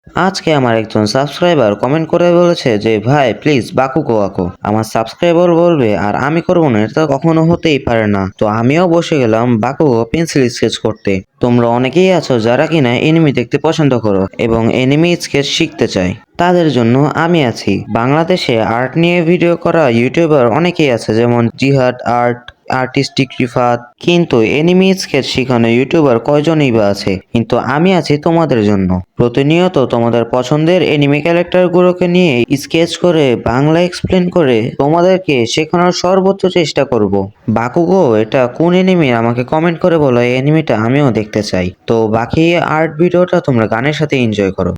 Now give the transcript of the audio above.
আজকে আমার একজন সাবস্ক্রাইবার কমেন্ট করে বলেছে যে ভাই প্লিজ বাকুকো আঁকো। আমার সাবস্ক্রাইবার বলবে আর আমি করবো না, এটা কখনো হতেই পারে না। তো আমিও বসে গেলাম বাকুকো পেন্সিল স্কেচ করতে। তোমরা অনেকেই আছো যারা কিনা এনিমি দেখতে পছন্দ করো এবং এনিমি স্কেচ শিখতে চাই, তাদের জন্য আমি আছি। বাংলাদেশে আর্ট নিয়ে ভিডিও করা ইউটিউবার অনেকেই আছে, যেমন জিহাদ আর্ট, আর্টিস্টিক রিফাত, কিন্তু এনিমি স্কেচ শেখানো ইউটিউবার কয়জনই বা আছে। কিন্তু আমি আছি তোমাদের জন্য। প্রতিনিয়ত তোমাদের পছন্দের এনিমি ক্যারেক্টারগুলোকে নিয়ে স্কেচ করে বাংলা এক্সপ্লেন করে তোমাদেরকে শেখানোর সর্বোচ্চ চেষ্টা করব। বাকুগো এটা কোন এনিমি আমাকে কমেন্ট করে বলো, এই এনিমিটা আমিও দেখতে চাই। তো বাকি আর্ট ভিডিওটা তোমরা গানের সাথে এনজয় করো।